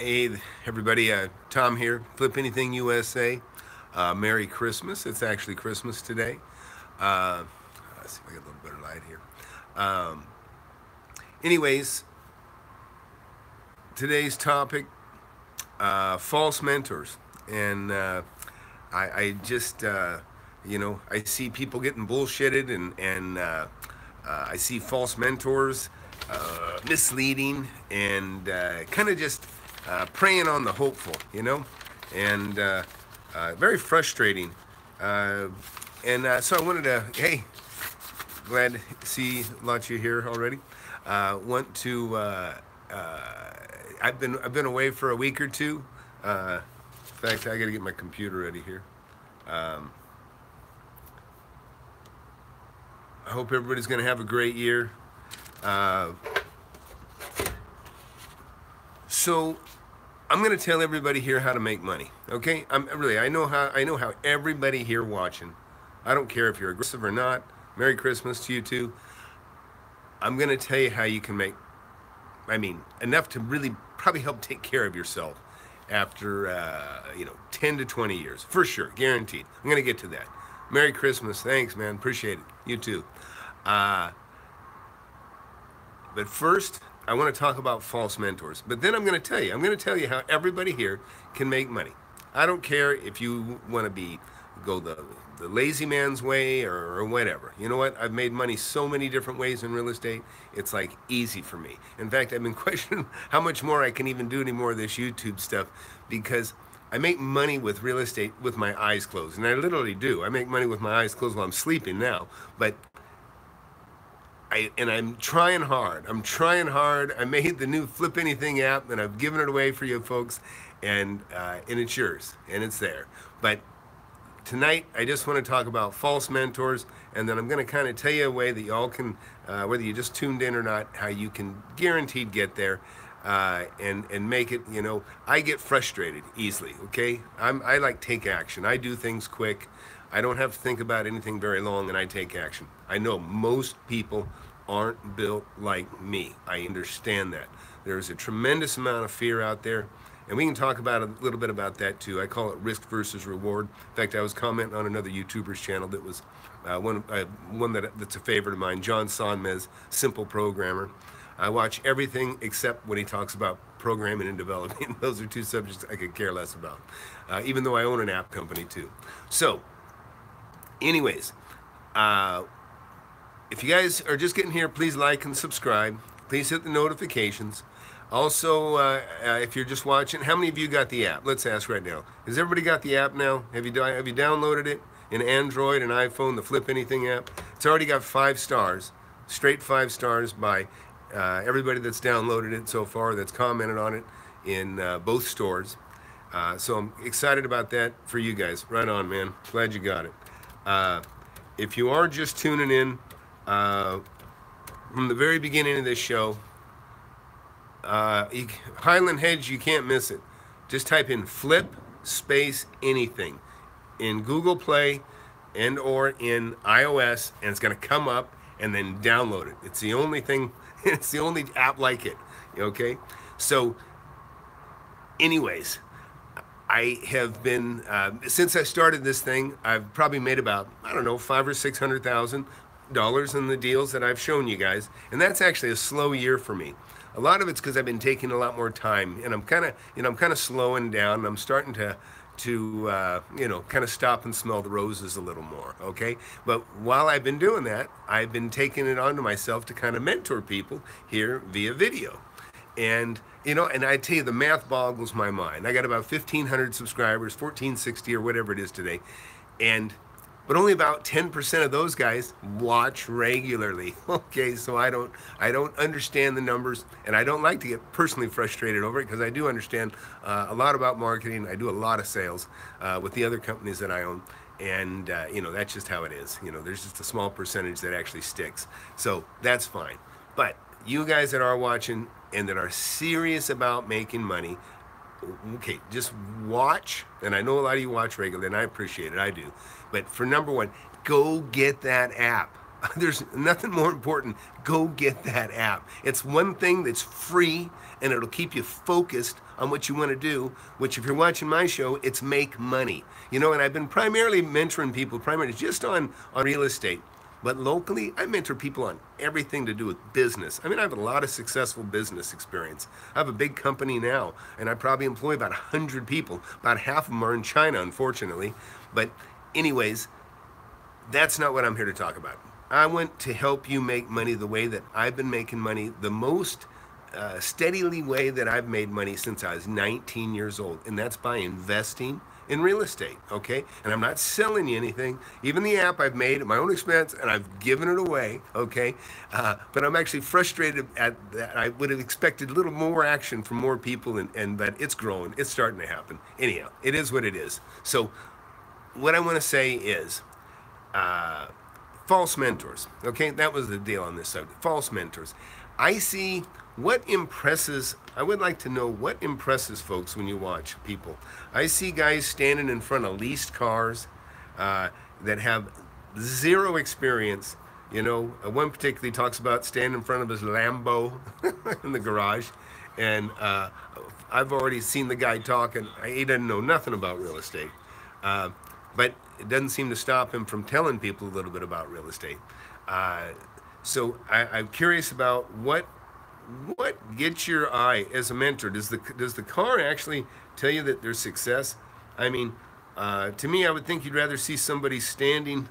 Hey, everybody, Tom here, Flip Anything USA. Merry Christmas. It's actually Christmas today. Uh, let's see if I get a little better light here. Um, anyways, today's topic, false mentors. And I just, I see people getting bullshitted and I see false mentors misleading and kind of just preying on the hopeful, and very frustrating. Uh, and so I wanted to, hey, glad to see a lot of you here already. Want to, I've been away for a week or two. In fact, I got to get my computer ready here. Um, I hope everybody's going to have a great year. Uh, so I'm going to tell everybody here how to make money. Okay? I know how everybody here watching. I don't care if you're aggressive or not. Merry Christmas to you too. I'm going to tell you how you can make, enough to really probably help take care of yourself after 10 to 20 years for sure, guaranteed. I'm going to get to that. Merry Christmas. Thanks, man. Appreciate it. You too. Uh, But first, I want to talk about false mentors. But then I'm going to tell you how everybody here can make money. I don't care if you want to go the lazy man's way or whatever. You know what? I've made money so many different ways in real estate. It's like easy for me. In fact, I've been questioning how much more I can even do any more of this YouTube stuff because I make money with real estate with my eyes closed. And I literally do. I make money with my eyes closed while I'm sleeping now. But I'm trying hard. I made the new Flip Anything app, and I've given it away for you folks, and it's yours, and it's there. But tonight, I just want to talk about false mentors, and then I'm going to kind of tell you a way that y'all can, whether you just tuned in or not, how you can guaranteed get there. And make it, I get frustrated easily, okay? I like take action. I do things quick. I don't have to think about anything very long, and I take action. I know most people aren't built like me. I understand that. There's a tremendous amount of fear out there, and we can talk about a little bit about that too. I call it risk versus reward. In fact, I was commenting on another YouTuber's channel that was one that's a favorite of mine, John Sonmez, Simple Programmer. I watch everything except when he talks about programming and developing. Those are two subjects I could care less about, even though I own an app company too. So, anyways, if you guys are just getting here, please like and subscribe. Please hit the notifications. Also, if you're just watching, how many of you got the app? Let's ask right now. Has everybody got the app now? Have you downloaded it in Android and iPhone, the Flip Anything app? It's already got 5 stars, straight 5 stars by everybody that's downloaded it so far, that's commented on it in both stores. So I'm excited about that for you guys. Right on, man. Glad you got it. If you are just tuning in, from the very beginning of this show, Highland Hedge, you can't miss it. Just type in Flip space anything in Google Play and or in iOS, and it's going to come up, and then download it. It's the only thing, it's the only app like it, okay? So, anyways, I have been, since I started this thing, I've probably made about, I don't know, $500,000 or $600,000 in the deals that I've shown you guys. And that's actually a slow year for me. A lot of it's because I've been taking a lot more time, and I'm kind of slowing down, and I'm starting to kind of stop and smell the roses a little more, okay? But while I've been doing that, I've been taking it onto myself to kind of mentor people here via video. And, and I tell you, the math boggles my mind. I got about 1,500 subscribers, 1,460 or whatever it is today. But only about 10% of those guys watch regularly. Okay, so I don't understand the numbers, and I don't like to get personally frustrated over it because I do understand a lot about marketing. I do a lot of sales with the other companies that I own, and that's just how it is. There's just a small percentage that actually sticks, so that's fine. But you guys that are watching and that are serious about making money, okay, just watch, and I know a lot of you watch regularly, and I appreciate it, I do. But for number one, go get that app. There's nothing more important. Go get that app. It's one thing that's free, and it'll keep you focused on what you want to do, which if you're watching my show, it's make money. You know, and I've been primarily mentoring people, primarily just on real estate. But locally, I mentor people on everything to do with business. I mean, I have a lot of successful business experience. I have a big company now, and I probably employ about 100 people. About half of them are in China, unfortunately. But anyways, that's not what I'm here to talk about. I want to help you make money the way that I've been making money, the most steadily way that I've made money since I was 19 years old, and that's by investing in real estate, okay? And I'm not selling you anything. Even the app I've made at my own expense, and I've given it away, okay? But I'm actually frustrated at that. I would have expected a little more action from more people, and that it's growing. It's starting to happen. Anyhow, it is what it is. So what I want to say is, false mentors. Okay, that was the deal on this subject. False mentors. I see what impresses, I would like to know what impresses folks when you watch people. I see guys standing in front of leased cars that have zero experience. You know, one particularly talks about standing in front of his Lambo in the garage. And I've already seen the guy talking. He doesn't know nothing about real estate. But it doesn't seem to stop him from telling people a little bit about real estate. So I'm curious about what gets your eye as a mentor. Does the car actually tell you that there's success? I mean, to me, I would think you'd rather see somebody standing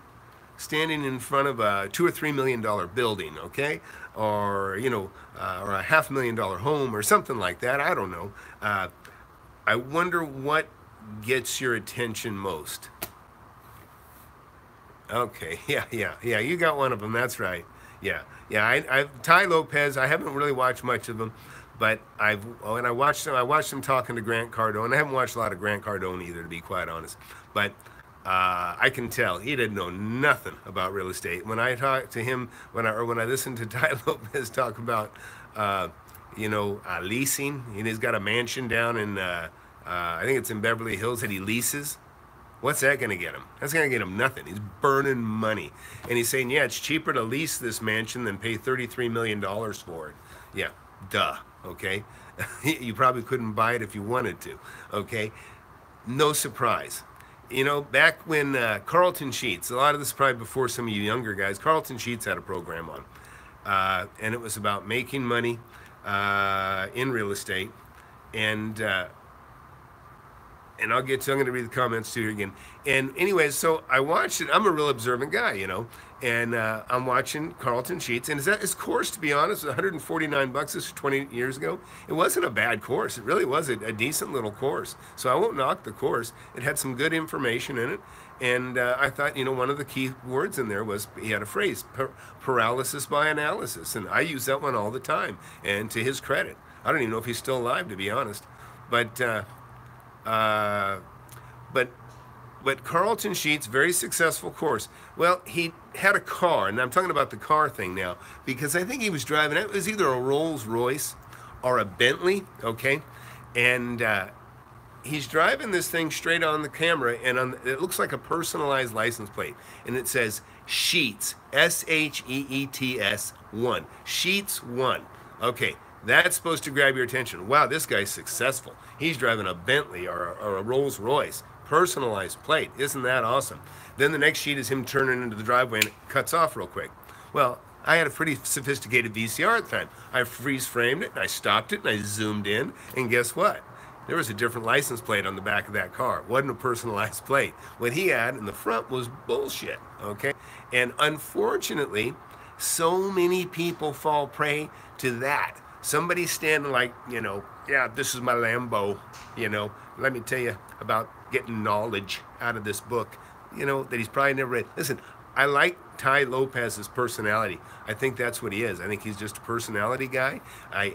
in front of a $2 or $3 million building, okay, or you know, or a $500,000 home or something like that. I don't know. I wonder what gets your attention most. Okay, yeah, you got one of them, that's right. Yeah, I've Tai Lopez, I haven't really watched much of him, but I watched him talking to Grant Cardone. I haven't watched a lot of Grant Cardone either, to be quite honest, but I can tell he didn't know nothing about real estate. When I talked to him, when I listened to Tai Lopez talk about, leasing, and he's got a mansion down in, I think it's in Beverly Hills that he leases. What's that going to get him? That's going to get him nothing. He's burning money. And he's saying, yeah, it's cheaper to lease this mansion than pay $33 million for it. Yeah, duh, okay? You probably couldn't buy it if you wanted to, okay? No surprise. You know, back when Carleton Sheets, a lot of this is probably before some of you younger guys, Carleton Sheets had a program on. And it was about making money in real estate. And I'm going to read the comments to you again. And anyways, so I watched it. I'm a real observant guy, you know, and I'm watching Carleton Sheets. And his course, to be honest, was $149. This was 20 years ago. It wasn't a bad course. It really was a decent little course. So I won't knock the course. It had some good information in it. And I thought, you know, one of the key words in there was, he had a phrase, paralysis by analysis. And I use that one all the time. And to his credit, I don't even know if he's still alive, to be honest. But Carleton Sheets, very successful course. Well, he had a car, and I'm talking about the car thing now, because I think he was driving, it was either a Rolls Royce or a Bentley, okay? And he's driving this thing straight on the camera, and it looks like a personalized license plate, and it says Sheets, S-H-E-E-T-S 1, Sheets 1, okay. That's supposed to grab your attention. Wow, this guy's successful. He's driving a Bentley or a Rolls Royce. Personalized plate. Isn't that awesome? Then the next sheet is him turning into the driveway and it cuts off real quick. Well, I had a pretty sophisticated VCR at the time. I freeze framed it, and I stopped it, and I zoomed in, and guess what? There was a different license plate on the back of that car. It wasn't a personalized plate. What he had in the front was bullshit, okay? And unfortunately, so many people fall prey to that. Somebody standing like, you know, yeah, this is my Lambo, you know, let me tell you about getting knowledge out of this book, you know, that he's probably never read. Listen, I like Tai Lopez's personality. I think that's what he is. I think he's just a personality guy.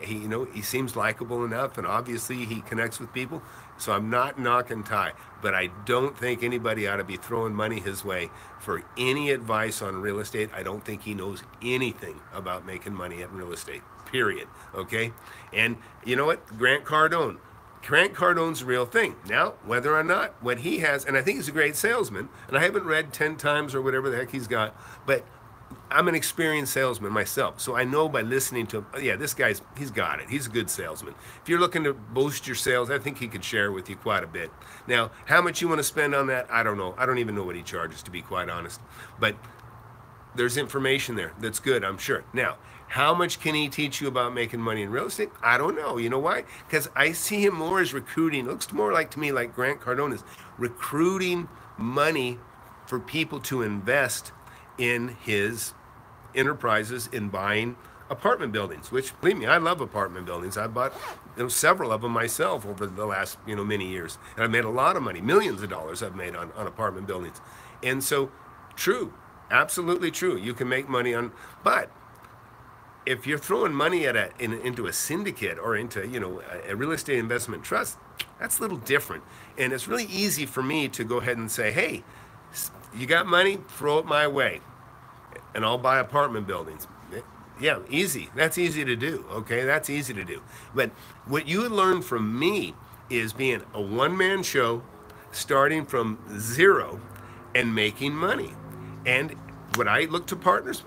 He seems likable enough, and obviously he connects with people. So I'm not knocking Tai, but I don't think anybody ought to be throwing money his way for any advice on real estate. I don't think he knows anything about making money in real estate, period, okay? And you know what? Grant Cardone's a real thing. Now, whether or not what he has, and I think he's a great salesman, and I haven't read 10 times or whatever the heck he's got, but I'm an experienced salesman myself, so I know by listening to him, yeah, this guy's, he's got it. He's a good salesman. If you're looking to boost your sales, I think he could share with you quite a bit. Now, how much you want to spend on that, I don't know. I don't even know what he charges, to be quite honest. But there's information there that's good, I'm sure. Now, how much can he teach you about making money in real estate? I don't know. You know why? Because I see him more as recruiting. It looks more like to me like Grant Cardone is recruiting money for people to invest in his enterprises in buying apartment buildings, which, believe me, I love apartment buildings. I bought several of them myself over the last many years, and I've made a lot of money, millions of dollars I've made on apartment buildings. And so, true, absolutely true, you can make money on, but if you're throwing money at into a syndicate or into a real estate investment trust, that's a little different. And it's really easy for me to go ahead and say, hey, you got money, throw it my way, and I'll buy apartment buildings. Yeah, easy. That's easy to do, okay? That's easy to do. But what you learn from me is being a one-man show, starting from zero and making money. And when I look to partners,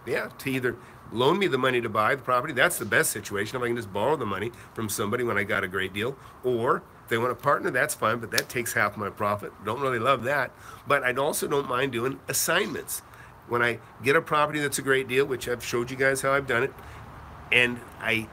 yeah, to either loan me the money to buy the property. That's the best situation, if I can just borrow the money from somebody when I got a great deal. Or if they want a partner, that's fine, but that takes half my profit. Don't really love that. But I also don't mind doing assignments. When I get a property that's a great deal, which I've showed you guys how I've done it, and I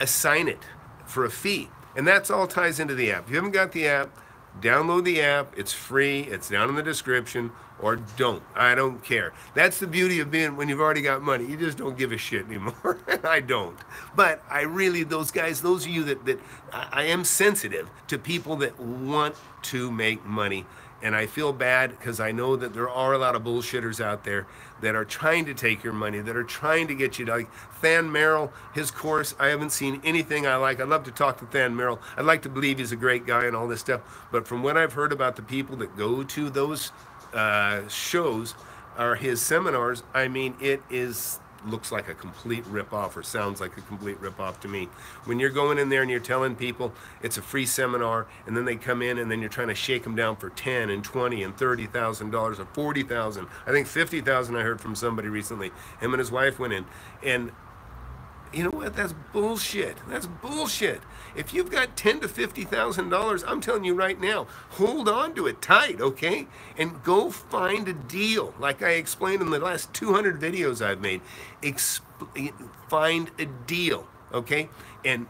assign it for a fee. And that's all ties into the app. If you haven't got the app, download the app. It's free. It's down in the description. Or don't. I don't care. That's the beauty of being when you've already got money. You just don't give a shit anymore. I don't. But I really, those guys, those of you that I am sensitive to people that want to make money. And I feel bad because I know that there are a lot of bullshitters out there that are trying to take your money, that are trying to get you to, like Merrill, his course, I haven't seen anything I like. I'd love to talk to Merrill. I'd like to believe he's a great guy and all this stuff. But from what I've heard about the people that go to those shows or his seminars, I mean, it looks like a complete ripoff, or sounds like a complete ripoff to me. When you're going in there and you're telling people it's a free seminar, and then they come in and then you're trying to shake them down for $10 and $20 and $30,000 or $40,000. I think $50,000 I heard from somebody recently. Him and his wife went in, and you know what? That's bullshit. That's bullshit. If you've got $10,000 to $50,000, I'm telling you right now, hold on to it tight, okay? And go find a deal. Like I explained in the last 200 videos I've made, find a deal, okay? And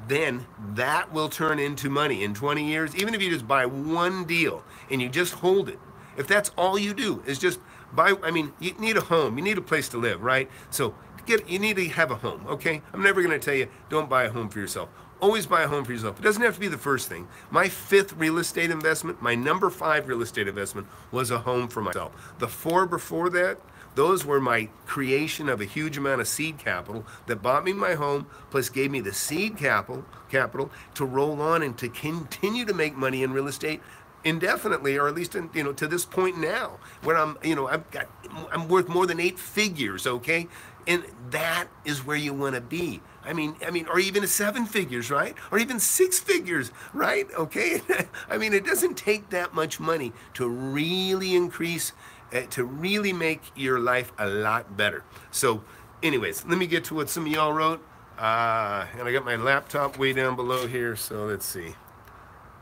then that will turn into money in 20 years. Even if you just buy one deal and you just hold it, if that's all you do is just buy, I mean, you need a home, you need a place to live, right? So you need to have a home, okay? I'm never going to tell you don't buy a home for yourself. Always buy a home for yourself. It doesn't have to be the first thing. My fifth real estate investment, my number 5 real estate investment was a home for myself. The 4 before that, those were my creation of a huge amount of seed capital that bought me my home, plus gave me the seed capital to roll on and to continue to make money in real estate indefinitely, or at least to this point now, where I'm worth more than 8 figures, okay? And that is where you want to be. I mean, or even 7 figures, right? Or even 6 figures, right? Okay. I mean, it doesn't take that much money to really increase, to really make your life a lot better. So, anyways, let me get to what some of y'all wrote. And I got my laptop way down below here, so let's see.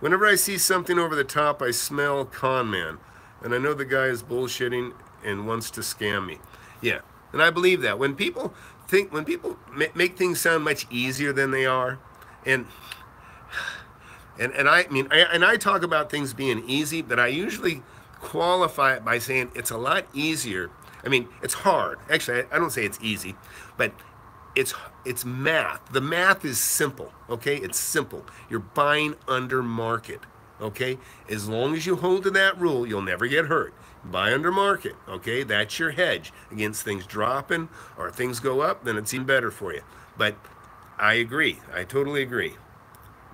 Whenever I see something over the top, I smell con man. And I know the guy is bullshitting and wants to scam me. Yeah, and I believe that. When people make things sound much easier than they are, and I talk about things being easy, but I usually qualify it by saying it's a lot easier. I mean, it's hard. Actually, I don't say it's easy, but it's math. The math is simple, okay? It's simple. You're buying under market, okay? As long as you hold to that rule, you'll never get hurt. Buy under market, okay? That's your hedge against things dropping, or things go up, then it's even better for you. But I agree. I totally agree.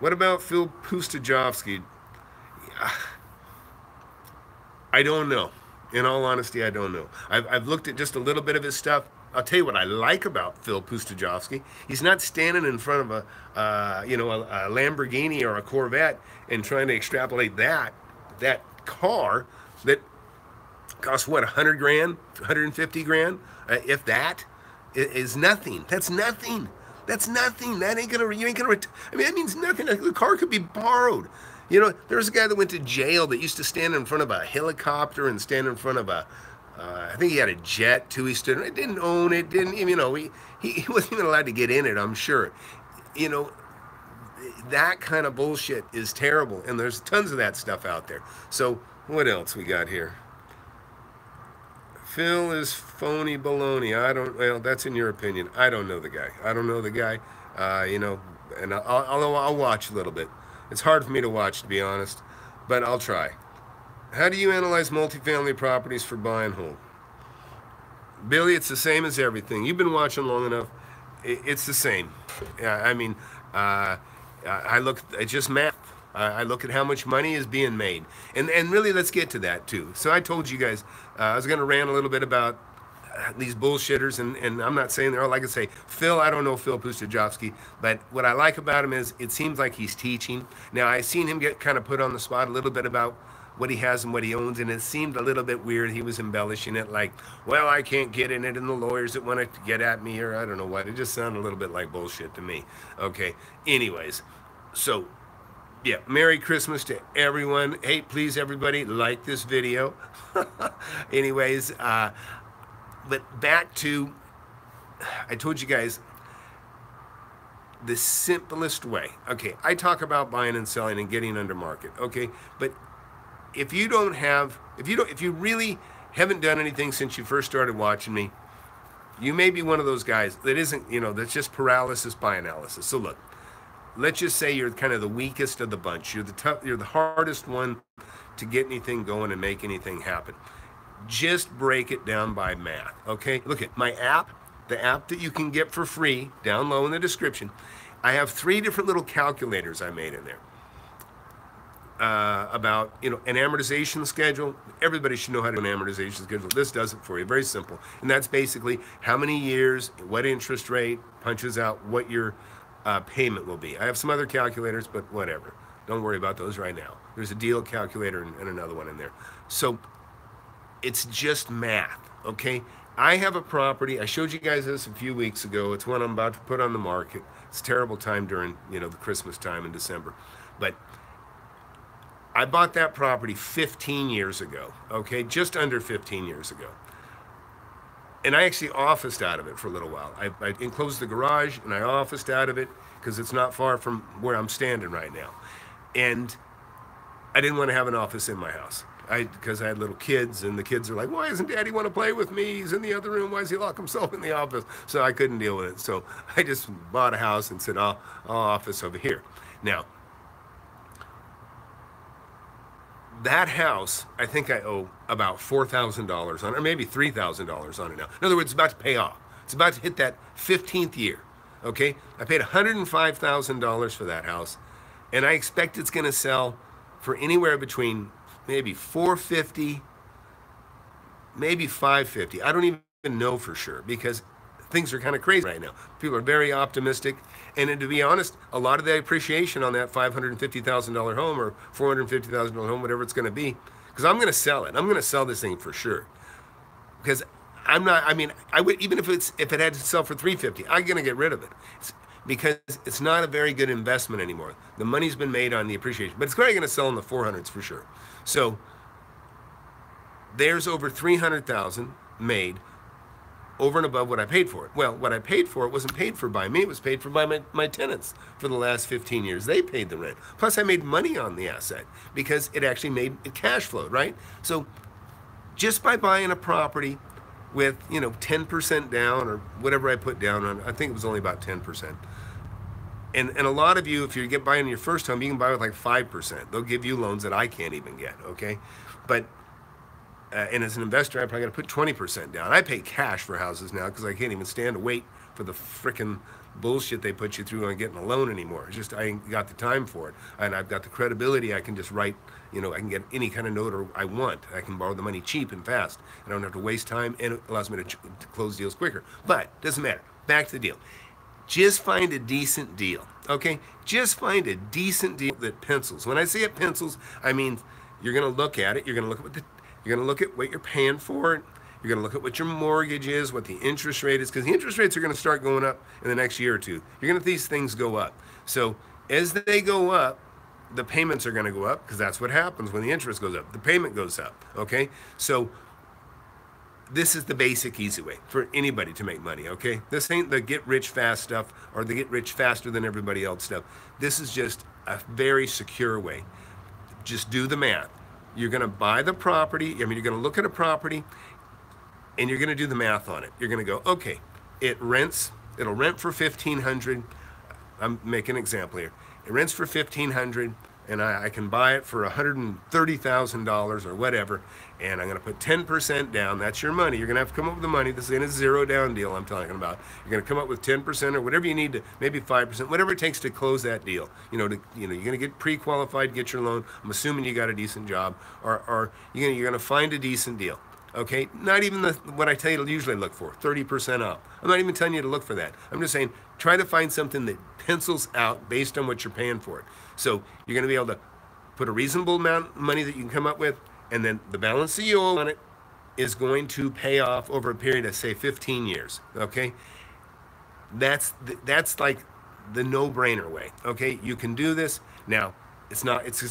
What about Phil Pustajovsky? I don't know. In all honesty, I don't know. I've looked at just a little bit of his stuff. I'll tell you what I like about Phil Pustajovsky. He's not standing in front of a Lamborghini or a Corvette and trying to extrapolate that car that costs what, 100 grand, 150 grand, if that, is nothing. That's nothing. That's nothing. That ain't gonna, you ain't gonna, I mean, that means nothing. The car could be borrowed. You know, there was a guy that went to jail that used to stand in front of a helicopter and stand in front of a, I think he had a jet too. He stood, didn't own it, didn't even, you know, he wasn't even allowed to get in it, I'm sure. You know, that kind of bullshit is terrible, and there's tons of that stuff out there. So what else we got here? Phil is phony baloney. I don't, well, that's in your opinion. I don't know the guy. I don't know the guy. You know, and I'll watch a little bit. It's hard for me to watch, to be honest, but I'll try. How do you analyze multifamily properties for buy and hold? Billy, it's the same as everything. You've been watching long enough. It's the same. I mean, I look at just math. I look at how much money is being made. And really, let's get to that, too. So I told you guys, I was going to rant a little bit about these bullshitters, and I'm not saying they're all, like I say, Phil, I don't know Phil Pustajovsky, but what I like about him is it seems like he's teaching. Now, I've seen him get kind of put on the spot a little bit about what he has and what he owns, and it seemed a little bit weird. He was embellishing it like, well, I can't get in it, and the lawyers that want to get at me, or I don't know what. It just sounded a little bit like bullshit to me. Okay, anyways, so yeah, Merry Christmas to everyone. Hey, please, everybody, like this video. Anyways, but back to, I told you guys, the simplest way. Okay, I talk about buying and selling and getting under market. Okay, but if you don't have, if you really haven't done anything since you first started watching me, you may be one of those guys that isn't, you know, that's just paralysis by analysis. So look, let's just say you're kind of the weakest of the bunch. You're the hardest one to get anything going and make anything happen. Just break it down by math, okay? Look at my app, the app that you can get for free, down low in the description. I have 3 different little calculators I made in there. About, you know, an amortization schedule. Everybody should know how to do an amortization schedule. This does it for you, very simple. And that's basically how many years, what interest rate, punches out what your payment will be. I have some other calculators, but whatever. Don't worry about those right now. There's a deal calculator and another one in there. So it's just math, okay? I have a property. I showed you guys this a few weeks ago. It's one I'm about to put on the market. It's a terrible time during, you know, the Christmas time in December. But I bought that property 15 years ago, okay? Just under 15 years ago. And I actually officed out of it for a little while. I enclosed the garage and I officed out of it because it's not far from where I'm standing right now. And I didn't want to have an office in my house because I had little kids, and the kids are like, why doesn't Daddy want to play with me? He's in the other room. Why does he lock himself in the office? So I couldn't deal with it. So I just bought a house and said, I'll office over here. Now, that house, I think I owe about $4,000 on it, or maybe $3,000 on it now. In other words, it's about to pay off. It's about to hit that 15th year, okay? I paid $105,000 for that house, and I expect it's going to sell for anywhere between maybe $450,000, maybe $550,000. I don't even know for sure because things are kind of crazy right now. People are very optimistic. And to be honest, a lot of the appreciation on that $550,000 home or $450,000 home, whatever it's going to be, because I'm going to sell it. I'm going to sell this thing for sure. Because I'm not, I mean, I would, even if it had to sell for $350,000, I'm going to get rid of it. Because it's not a very good investment anymore. The money's been made on the appreciation, but it's probably going to sell in the 400s for sure. So there's over $300,000 made over and above what I paid for it. Well, what I paid for it wasn't paid for by me. It was paid for by my tenants for the last 15 years. They paid the rent. Plus, I made money on the asset because it actually made it cash flow, right? So just by buying a property with, you know, 10% down or whatever I put down on, I think it was only about 10%. And a lot of you, if you get buying your first home, you can buy with like 5%. They'll give you loans that I can't even get, okay? But and as an investor, I probably got to put 20% down. I pay cash for houses now because I can't even stand to wait for the frickin' bullshit they put you through on getting a loan anymore. It's just I ain't got the time for it. And I've got the credibility. I can just write, you know, I can get any kind of note I want. I can borrow the money cheap and fast. I don't have to waste time, and it allows me to close deals quicker. But doesn't matter. Back to the deal. Just find a decent deal, okay? Just find a decent deal that pencils. When I say it pencils, I mean you're going to look at it. You're going to look at You're going to look at what you're paying for it. You're going to look at what your mortgage is, what the interest rate is, because the interest rates are going to start going up in the next year or two. You're going to these things go up. So as they go up, the payments are going to go up, because that's what happens when the interest goes up. The payment goes up, okay? So this is the basic easy way for anybody to make money, okay? This ain't the get rich fast stuff or the get rich faster than everybody else stuff. This is just a very secure way. Just do the math. You're going to buy the property. I mean, you're going to look at a property and you're going to do the math on it. You're going to go, okay, it'll rent for $1,500. I'm making an example here. It rents for $1,500 and I can buy it for $130,000 or whatever, and I'm going to put 10% down. That's your money. You're going to have to come up with the money. This ain't a zero down deal I'm talking about. You're going to come up with 10% or whatever you need to, maybe 5%, whatever it takes to close that deal. You're going to get pre-qualified, get your loan. I'm assuming you got a decent job, or you're going to find a decent deal. Okay, not even what I tell you to usually look for, 30% off. I'm not even telling you to look for that. I'm just saying, try to find something that pencils out based on what you're paying for it. So you're going to be able to put a reasonable amount of money that you can come up with, and then the balance that you owe on it is going to pay off over a period of, say, 15 years. Okay, that's like the no-brainer way. Okay, you can do this. Now, it's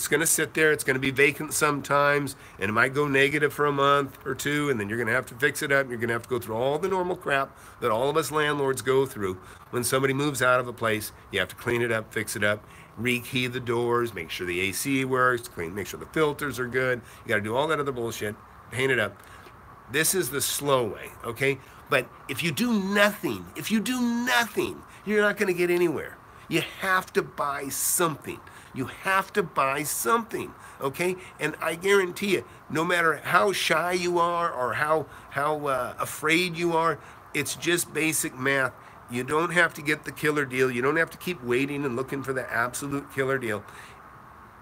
going to sit there. It's going to be vacant sometimes, and it might go negative for a month or two, and then you're going to have to fix it up. You're going to have to go through all the normal crap that all of us landlords go through. When somebody moves out of a place, you have to clean it up, fix it up, rekey the doors, make sure the AC works, make sure the filters are good. You got to do all that other bullshit, paint it up. This is the slow way, okay? But if you do nothing, you're not going to get anywhere. You have to buy something. You have to buy something, okay? And I guarantee you, no matter how shy you are or how afraid you are, it's just basic math. You don't have to get the killer deal. You don't have to keep waiting and looking for the absolute killer deal.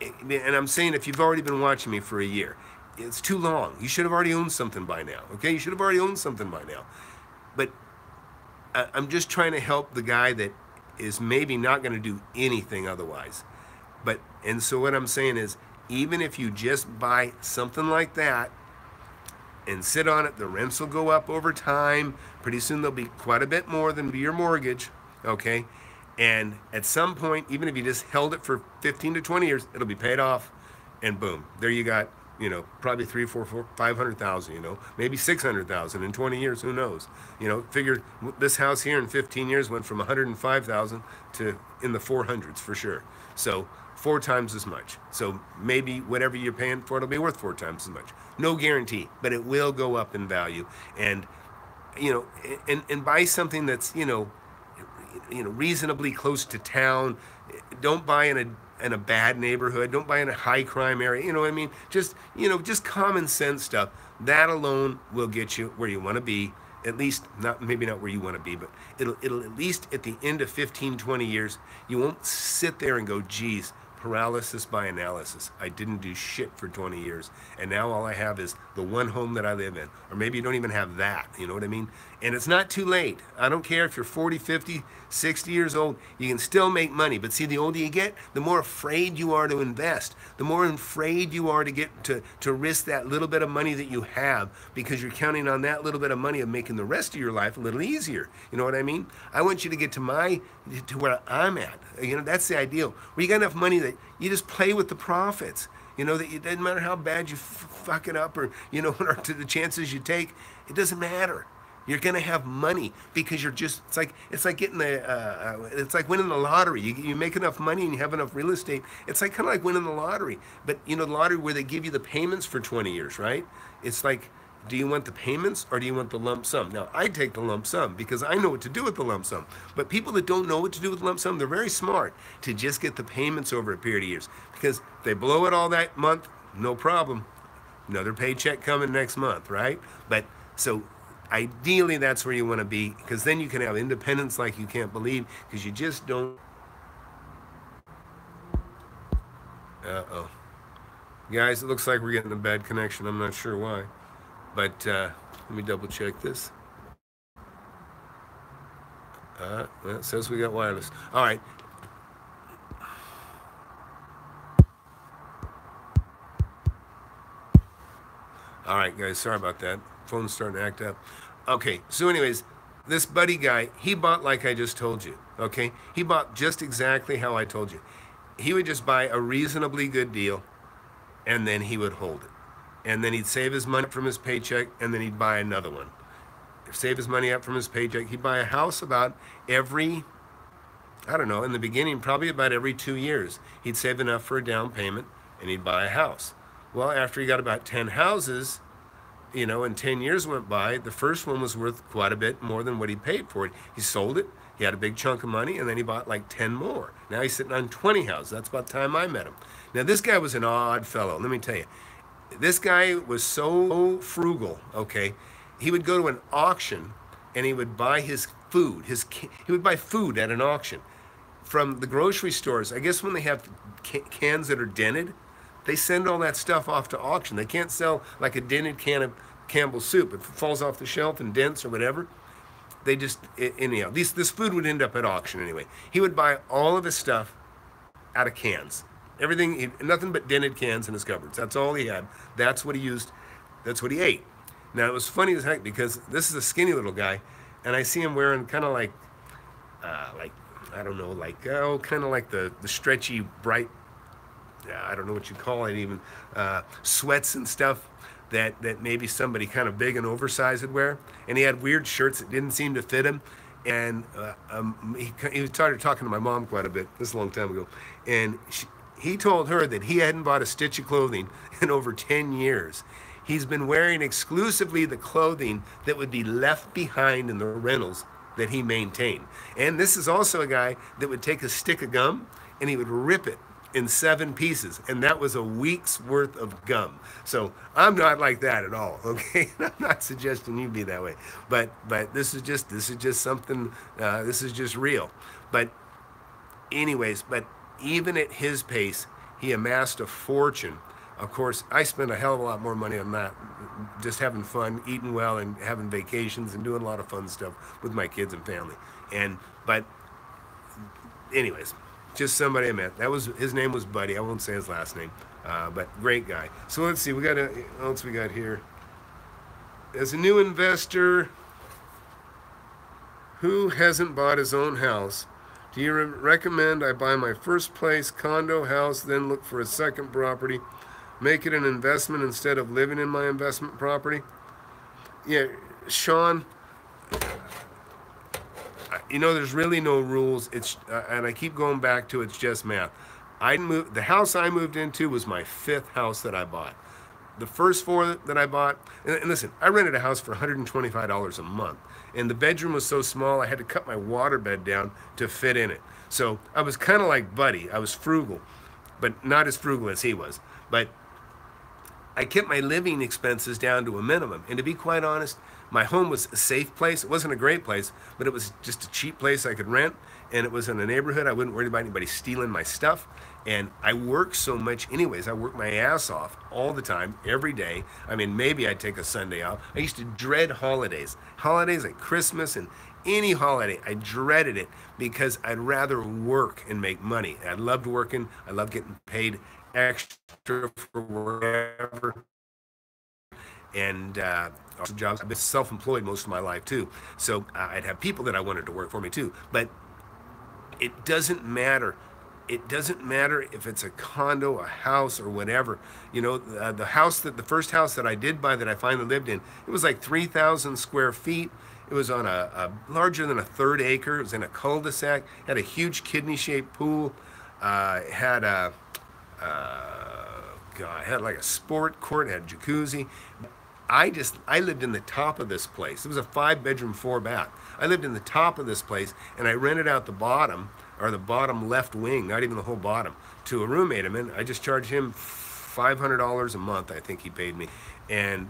And I'm saying, if you've already been watching me for a year, it's too long. You should have already owned something by now, okay? You should have already owned something by now. But I'm just trying to help the guy that is maybe not going to do anything otherwise. And so what I'm saying is, even if you just buy something like that and sit on it, the rents will go up over time. Pretty soon they'll be quite a bit more than your mortgage, okay? And at some point, even if you just held it for 15 to 20 years, it'll be paid off, and boom, there you got, probably 500,000, maybe 600,000 in 20 years, who knows? Figure this house here in 15 years went from 105,000 to in the 400s for sure. So 4 times as much. So maybe whatever you're paying for, it'll be worth 4 times as much. No guarantee, but it will go up in value. And and buy something that's reasonably close to town. Don't buy in a bad neighborhood. Don't buy in a high crime area. You know what I mean? Just common sense stuff. That alone will get you where you want to be. At least maybe not where you want to be, but it'll at least at the end of 15, 20 years, you won't sit there and go, geez, paralysis by analysis. I didn't do shit for 20 years, and now all I have is the one home that I live in. Or maybe you don't even have that, you know what I mean? And it's not too late. I don't care if you're 40, 50, 60 years old, you can still make money. But see, the older you get, the more afraid you are to invest. The more afraid you are to get to risk that little bit of money that you have, because you're counting on that little bit of money of making the rest of your life a little easier. You know what I mean? I want you to get to where I'm at. That's the ideal. Where you got enough money that you just play with the profits. That it doesn't matter how bad you fuck it up, or or to the chances you take, it doesn't matter. You're gonna have money because you're just. It's like getting it's like winning the lottery. You make enough money and you have enough real estate. It's like kind of like winning the lottery, but the lottery where they give you the payments for 20 years, right? It's like, do you want the payments or do you want the lump sum? Now, I take the lump sum because I know what to do with the lump sum. But people that don't know what to do with the lump sum, they're very smart to just get the payments over a period of years. Because if they blow it all that month, no problem. Another paycheck coming next month, right? But so ideally, that's where you want to be, because then you can have independence like you can't believe, because you just don't. Uh-oh. Guys, it looks like we're getting a bad connection. I'm not sure why. But let me double check this. Well, it says we got wireless. All right. All right, guys, sorry about that. Phone's starting to act up. Okay, so anyways, this buddy guy, he bought like I just told you. Okay, he bought just exactly how I told you. He would just buy a reasonably good deal, and then he would hold it. And then he'd save his money from his paycheck, and then he'd buy another one. Save his money up from his paycheck. He'd buy a house about every, I don't know, in the beginning, probably about every 2 years. He'd save enough for a down payment, and he'd buy a house. Well, after he got about 10 houses, and 10 years went by, the first one was worth quite a bit more than what he paid for it. He sold it, he had a big chunk of money, and then he bought like 10 more. Now he's sitting on 20 houses. That's about the time I met him. Now, this guy was an odd fellow, let me tell you. This guy was so frugal, okay? He would go to an auction and he would buy his food. He would buy food at an auction from the grocery stores. I guess when they have cans that are dented, they send all that stuff off to auction. They can't sell like a dented can of Campbell's soup. If it falls off the shelf and dents or whatever, they just, anyhow, this food would end up at auction anyway. He would buy all of his stuff out of cans. Everything, nothing but dented cans in his cupboards. That's all he had. That's what he used. That's what he ate. Now, it was funny as heck because this is a skinny little guy, and I see him wearing kind of like, I don't know, kind of like the stretchy, bright, I don't know what you call it even, sweats and stuff that maybe somebody kind of big and oversized would wear. And he had weird shirts that didn't seem to fit him. And he started talking to my mom quite a bit. This is a long time ago. And he told her that he hadn't bought a stitch of clothing in over 10 years. He's been wearing exclusively the clothing that would be left behind in the rentals that he maintained. And this is also a guy that would take a stick of gum and he would rip it in 7 pieces, and that was a week's worth of gum. So I'm not like that at all, okay? I'm not suggesting you be that way, but this is just something. This is just real. But anyways, but even at his pace, he amassed a fortune. Of course, I spent a hell of a lot more money on that, just having fun, eating well, and having vacations and doing a lot of fun stuff with my kids and family. But anyways, just somebody I met. His name was Buddy. I won't say his last name, but great guy. So let's see. What else we got here? As a new investor who hasn't bought his own house, do you recommend I buy my first place condo house, then look for a second property, make it an investment instead of living in my investment property? Yeah, Sean. There's really no rules. And I keep going back to it's just math. The house I moved into was my 5th house that I bought. The first 4 that I bought, and listen, I rented a house for $125 a month, and the bedroom was so small I had to cut my waterbed down to fit in it. So I was kind of like Buddy. I was frugal, but not as frugal as he was. But I kept my living expenses down to a minimum. And to be quite honest, my home was a safe place. It wasn't a great place, but it was just a cheap place I could rent. And it was in a neighborhood. I wouldn't worry about anybody stealing my stuff. And I worked so much anyways. I worked my ass off all the time, every day. I mean, maybe I'd take a Sunday off. I used to dread holidays. Holidays like Christmas and any holiday. I dreaded it because I'd rather work and make money. I loved working. I loved getting paid extra for wherever. And jobs. I've been self-employed most of my life too, so I'd have people that I wanted to work for me too. But it doesn't matter. It doesn't matter if it's a condo, a house, or whatever. The first house that I did buy that I finally lived in, it was like 3,000 square feet. It was on a larger than a 1/3 acre. It was in a cul-de-sac. Had a huge kidney-shaped pool. Had like a sport court, had a jacuzzi. I lived in the top of this place. It was a 5-bedroom, 4-bath. I lived in the top of this place, and I rented out the bottom, or the bottom left wing, not even the whole bottom, to a roommate of mine. I just charged him $500 a month, I think he paid me. And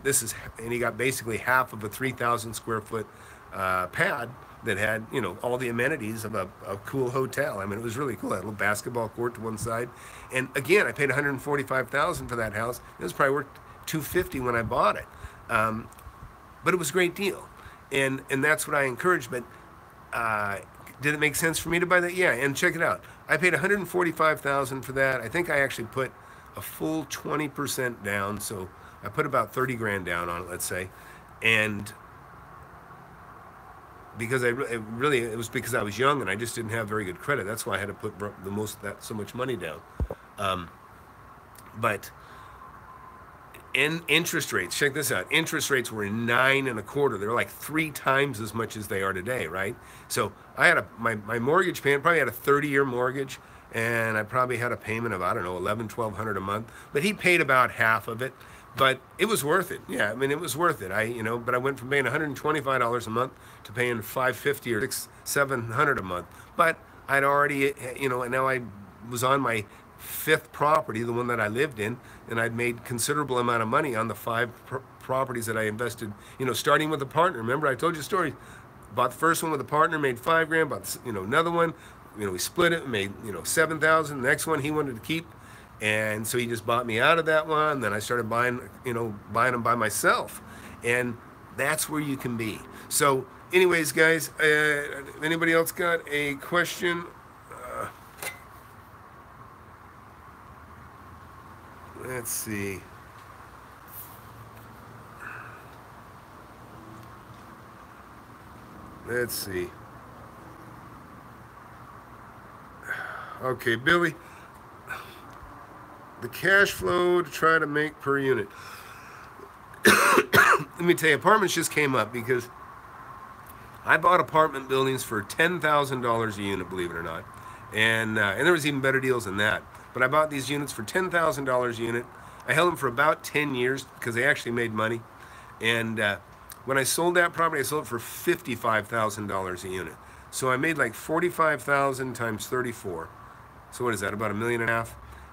he got basically half of a 3,000 square foot pad that had, all the amenities of a cool hotel. I mean, it was really cool. I had a little basketball court to one side. And again, I paid $145,000 for that house. It was probably worth $250,000 when I bought it. But it was a great deal. And that's what I encouraged. But did it make sense for me to buy that? Yeah, and check it out. I paid $145,000 for that. I think I actually put a full 20% down, so I put about 30 grand down on it, let's say, and because it was because I was young and I just didn't have very good credit. That's why I had to put so much money down. But in interest rates, check this out. Interest rates were 9.25. They're like 3 times as much as they are today, right? So I had my mortgage payment, probably had a 30-year mortgage, and I probably had a payment of, I don't know, $1,100-1,200 a month. But he paid about half of it. But it was worth it. Yeah, I mean, it was worth it. But I went from paying $125 a month to paying $550 or $700 a month. But I'd already, and now I was on my 5th property, the one that I lived in, and I'd made considerable amount of money on the 5 properties that I invested, starting with a partner. Remember, I told you a story. Bought the first one with a partner, made 5 grand, bought, another one, we split it, made, 7,000. The next one he wanted to keep. And so he just bought me out of that one. Then I started buying them by myself. And that's where you can be. So anyways, guys, anybody else got a question? Let's see. Let's see. Okay, Billy. The cash flow to try to make per unit. Let me tell you, apartments just came up because I bought apartment buildings for $10,000 a unit, believe it or not. And there was even better deals than that. But I bought these units for $10,000 a unit. I held them for about 10 years because they actually made money. And when I sold that property, I sold it for $55,000 a unit. So I made like $45,000 times 34. So what is that, about $1.5 million?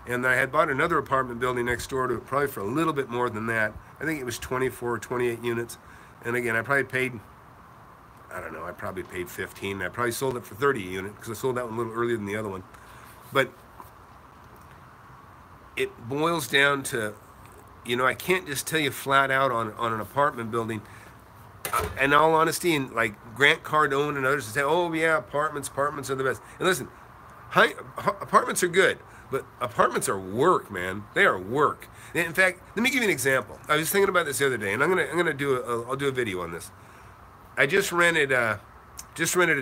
And I had bought another apartment building next door to it, probably for a little bit more than that. I think it was 24 or 28 units. And again, I probably paid, I don't know, I probably paid 15. I probably sold it for 30 a unit because I sold that one a little earlier than the other one. But it boils down to, I can't just tell you flat out on an apartment building. In all honesty, and like Grant Cardone and others say, oh yeah, apartments are the best. And listen, apartments are good. But apartments are work, man. They are work. In fact, let me give you an example. I was thinking about this the other day, and I'll do a video on this. I just rented a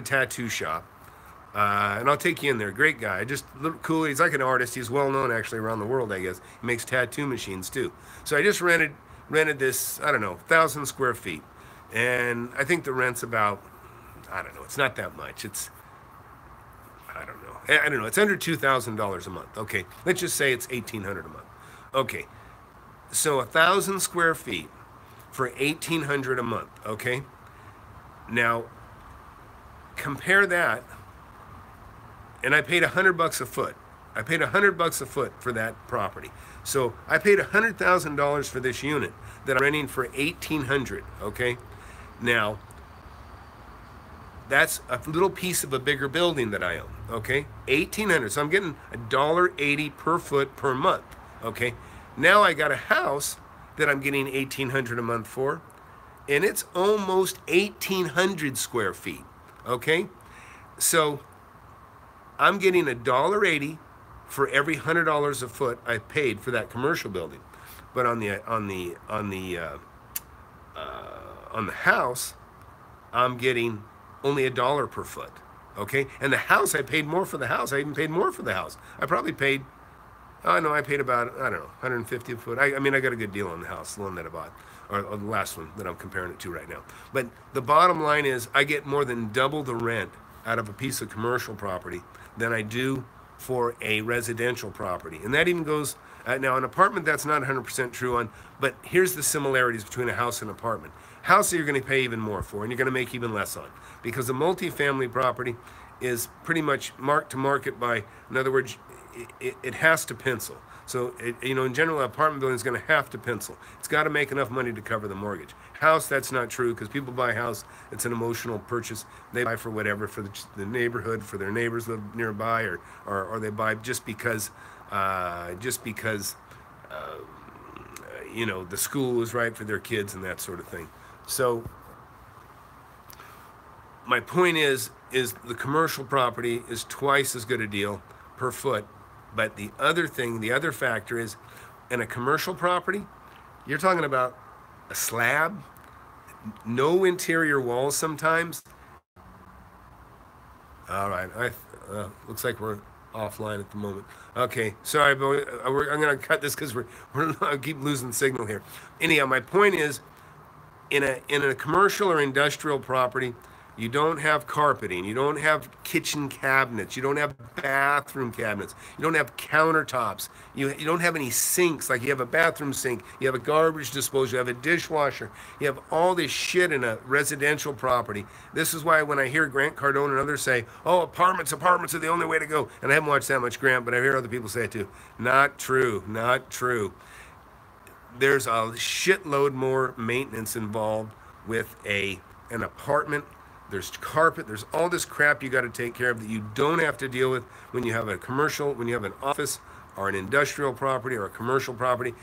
tattoo shop, and I'll take you in there. Great guy, just cool. He's like an artist. He's well known actually around the world, I guess. He makes tattoo machines too. So I just rented this, I don't know, 1,000 square feet, and I think the rent's about, I don't know, it's not that much. It's, I don't know. It's under $2,000 a month. Okay, let's just say it's $1,800 a month. Okay, so 1,000 square feet for $1,800 a month. Okay, now compare that, and I paid $100 a foot. I paid $100 a foot for that property. So I paid $100,000 for this unit that I'm renting for $1,800. Okay, now that's a little piece of a bigger building that I own, okay? $1,800, so I'm getting $1.80 per foot per month, okay? Now I got a house that I'm getting $1,800 a month for, and it's almost 1,800 square feet, okay? So I'm getting $1.80 for every $100 a foot I paid for that commercial building. But on the house, I'm getting only $1 per foot, okay? And the house, I paid more for the house. I even paid more for the house. I probably paid, I paid about, I don't know, 150 a foot. I mean, I got a good deal on the house, the one that I bought, or the last one that I'm comparing it to right now. But the bottom line is I get more than double the rent out of a piece of commercial property than I do for a residential property. And that even goes, now an apartment that's not 100% true on, but here's the similarities between a house and an apartment. House that you're going to pay even more for, and you're going to make even less on, because a multifamily property is pretty much marked to market by, in other words, it has to pencil. So, in general, an apartment building is going to have to pencil. It's got to make enough money to cover the mortgage. House, that's not true, because people buy a house, it's an emotional purchase. They buy for whatever, for the neighborhood, for their neighbors live nearby, or they buy just because the school is right for their kids and that sort of thing. So my point is the commercial property is twice as good a deal per foot. But the other factor is, in a commercial property, You're talking about a slab, no interior walls sometimes. All right, looks like we're offline at the moment. Okay, sorry, but I'm going to cut this because I keep losing signal here. Anyhow, my point is, in a commercial or industrial property, you don't have carpeting, you don't have kitchen cabinets, you don't have bathroom cabinets, you don't have countertops, you don't have any sinks. Like, you have a bathroom sink, you have a garbage disposal, you have a dishwasher, you have all this shit in a residential property. This is why when I hear Grant Cardone and others say, oh, apartments are the only way to go, and I haven't watched that much Grant, but I hear other people say it too. Not true, not true. There's a shitload more maintenance involved with an apartment. There's carpet. There's all this crap you got to take care of that you don't have to deal with when you have a commercial, when you have an office or an industrial property or a commercial property.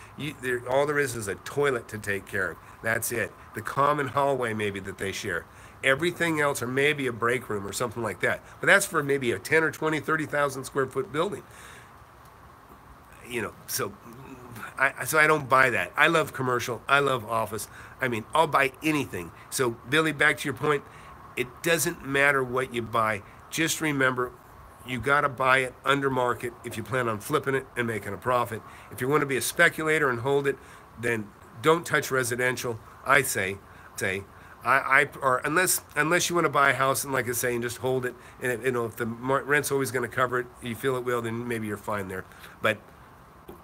All there is a toilet to take care of. That's it. The common hallway maybe that they share. Everything else, or maybe a break room or something like that. But that's for maybe a 10 or 20, 30,000 square foot building. So I don't buy that. I love commercial. I love office. I mean, I'll buy anything. So, Billy, back to your point, it doesn't matter what you buy. Just remember, you got to buy it under market if you plan on flipping it and making a profit. If you want to be a speculator and hold it, then don't touch residential. I say, or unless you want to buy a house and, like I say, and just hold it, and if the rent's always going to cover it, you feel it will, then maybe you're fine there. But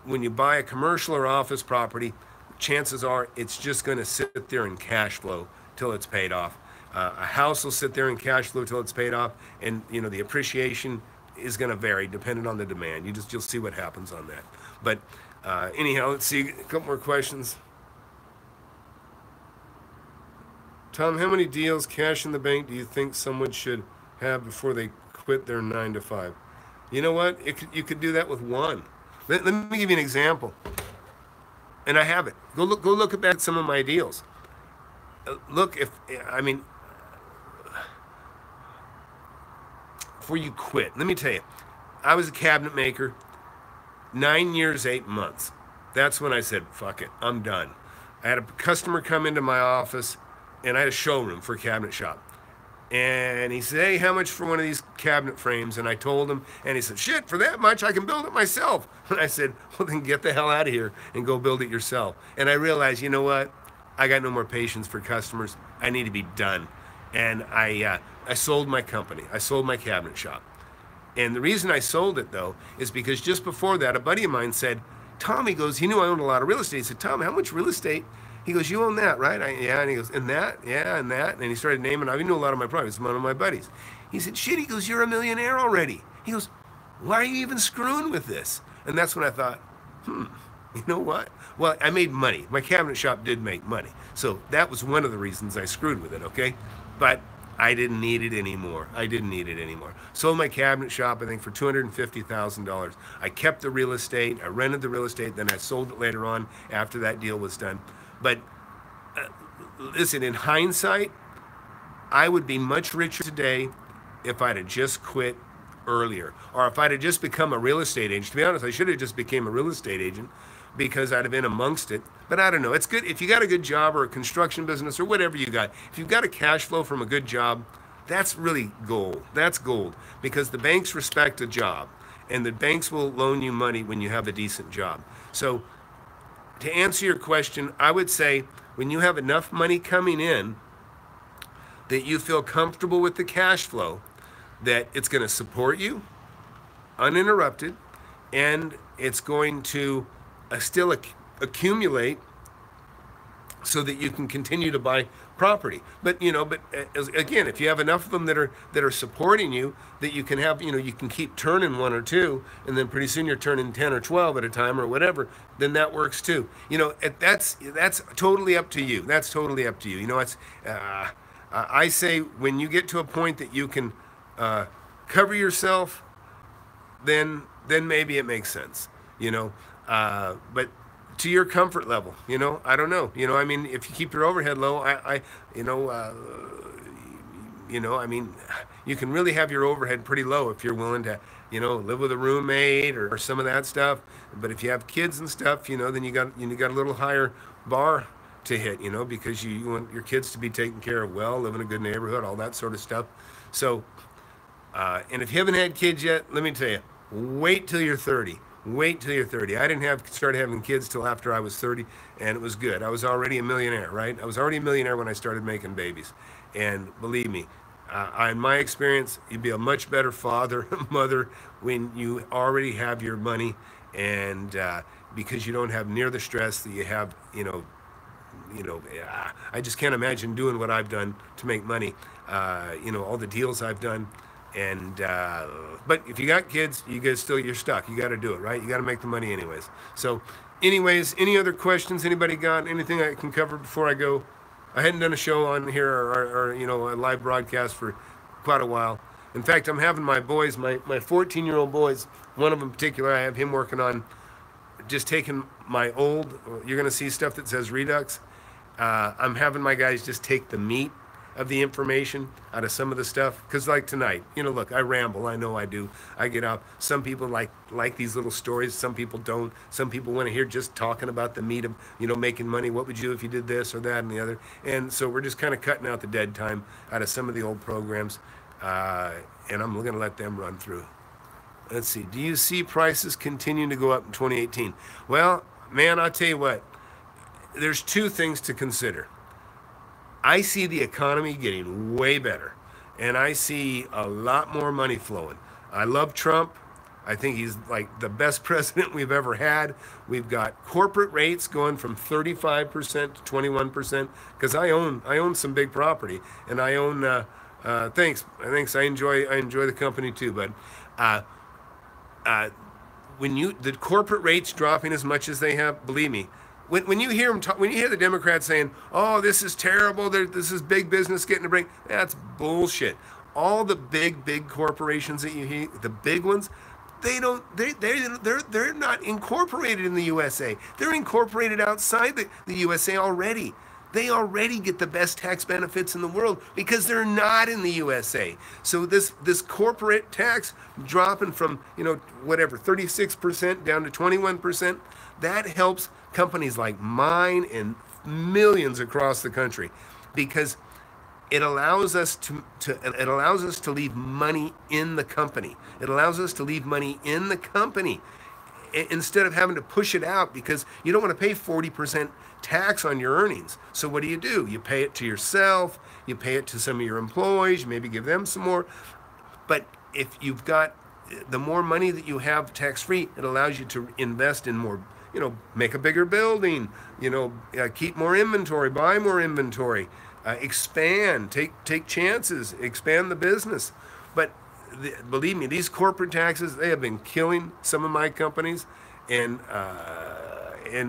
when you buy a commercial or office property, chances are it's just going to sit there in cash flow till it's paid off. A house will sit there in cash flow till it's paid off, and the appreciation is going to vary depending on the demand. You'll see what happens on that. But anyhow, let's see a couple more questions. Tom, how many deals, cash in the bank, do you think someone should have before they quit their 9 to 5? You know what? You could do that with one. Let me give you an example. And I have it. Go look back at some of my deals. Before you quit, let me tell you, I was a cabinet maker, 9 years, 8 months. That's when I said, fuck it, I'm done. I had a customer come into my office, and I had a showroom for a cabinet shop. And he said, hey, how much for one of these cabinet frames? And I told him, and he said, shit, for that much, I can build it myself. And I said, well, then get the hell out of here and go build it yourself. And I realized, you know what? I got no more patience for customers. I need to be done. And I sold my company. I sold my cabinet shop. And the reason I sold it, though, is because just before that, a buddy of mine said, Tom, he goes, he knew I owned a lot of real estate. He said, Tom, how much real estate? He goes, you own that, right? Yeah. And he goes, and that? Yeah, and that. And he started naming, he knew a lot of my properties, one of my buddies. He said, shit, he goes, you're a millionaire already. He goes, why are you even screwing with this? And that's when I thought, you know what? Well, I made money. My cabinet shop did make money. So that was one of the reasons I screwed with it, okay? But I didn't need it anymore. Sold my cabinet shop, I think, for $250,000. I kept the real estate. I rented the real estate. Then I sold it later on after that deal was done. But listen, in hindsight, I would be much richer today if I'd have just quit earlier, or if I'd have just become a real estate agent. To be honest, I should have just became a real estate agent because I'd have been amongst it. But I don't know. It's good if you got a good job or a construction business or whatever you got. If you've got a cash flow from a good job, that's really gold. That's gold, because the banks respect a job, and the banks will loan you money when you have a decent job. So to answer your question, I would say when you have enough money coming in that you feel comfortable with the cash flow, that it's going to support you uninterrupted, and it's going to still accumulate so that you can continue to buy property. But again, if you have enough of them that are supporting you, that you can have, you can keep turning one or two, and then pretty soon you're turning 10 or 12 at a time or whatever, then that works too. That's totally up to you. That's totally up to you. I say when you get to a point that you can cover yourself, then maybe it makes sense. But to your comfort level, I don't know. If you keep your overhead low, You know, I mean, you can really have your overhead pretty low if you're willing to, you know, live with a roommate or some of that stuff. But if you have kids and stuff, you know, then you got a little higher bar to hit, you know, because you want your kids to be taken care of well, live in a good neighborhood, all that sort of stuff. So, and if you haven't had kids yet, let me tell you, wait till you're 30. Wait till you're 30. I didn't start having kids till after I was 30, and it was good. I was already a millionaire, right? I was already a millionaire when I started making babies. And believe me, in my experience, you'd be a much better father, mother, when you already have your money, and because you don't have near the stress that you have, I just can't imagine doing what I've done to make money. All the deals I've done. And but if you got kids, you're stuck. You got to do it, right? You got to make the money anyways. So, anyways, any other questions? Anybody got anything I can cover before I go? I hadn't done a show on here or a live broadcast for quite a while. In fact, I'm having my boys, my 14-year-old boys, one of them in particular, I have him working on just taking my old. You're going to see stuff that says Redux. I'm having my guys just take the meat of the information out of some of the stuff, because like tonight, look, I ramble, I know I do, I get out. Some people like these little stories, some people don't. Some people want to hear just talking about the meat of making money. What would you do if you did this or that and the other? And so we're just kind of cutting out the dead time out of some of the old programs, and I'm going to let them run through. Let's see, do you see prices continuing to go up in 2018? Well, man, I'll tell you what, there's two things to consider. I see the economy getting way better, and I see a lot more money flowing. I love Trump. I think he's like the best president we've ever had. We've got corporate rates going from 35% to 21%, because I own some big property, and I own thanks. I enjoy the company too, but when the corporate rates dropping as much as they have, believe me, when you hear them when you hear the Democrats saying, "Oh, this is terrible. This is big business getting a break," that's bullshit. All the big corporations that you hear, the big ones, they're not incorporated in the USA. They're incorporated outside the USA already. They already get the best tax benefits in the world because they're not in the USA. So this corporate tax dropping from 36% down to 21%, that helps companies like mine and millions across the country, because it allows us to leave money in the company. It allows us to leave money in the company instead of having to push it out, because you don't want to pay 40% tax on your earnings. So what do? You pay it to yourself, you pay it to some of your employees, maybe give them some more. But if you've got the more money that you have tax-free, it allows you to invest in more, make a bigger building, keep more inventory, buy more inventory, expand, take chances, expand the business. But believe me, these corporate taxes, they have been killing some of my companies, and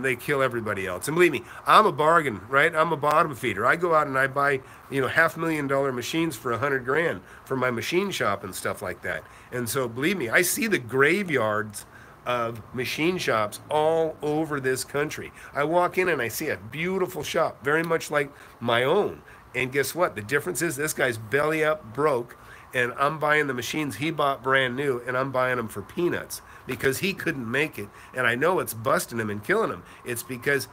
they kill everybody else. And believe me, I'm a bargain, right? I'm a bottom feeder. I go out and I buy, $500,000 machines for $100,000 for my machine shop and stuff like that. And so believe me, I see the graveyards of machine shops all over this country. I walk in and I see a beautiful shop, very much like my own. And guess what? The difference is this guy's belly up broke, and I'm buying the machines he bought brand new, and I'm buying them for peanuts because he couldn't make it. And I know it's busting him and killing him. It's because